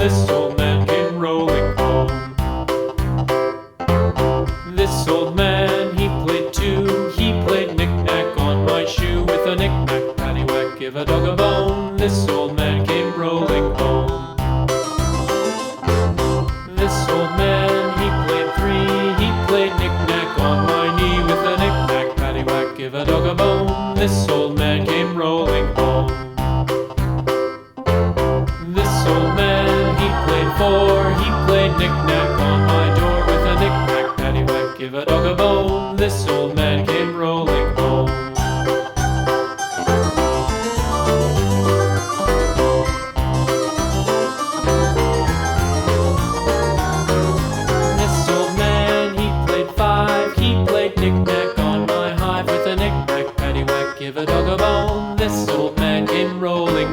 This old man came rolling home. This old man, he played too. He played knick-knack on my shoe. With a knick-knack, paddywhack, give a dog a bone. This old man came rolling home. This old man, he played three. He played knick-knack on my knee. With a knick-knack, paddywhack, give a dog a bone. This old man came rolling home. This old man, he played four. He played knick-knack on my door. With a knick-knack, paddywhack, give a dog a bone. This old man came rolling home. This old man, he played five. He played knick-knack on my hive. With a knick-knack, paddywhack, give a dog a bone. This old man came rolling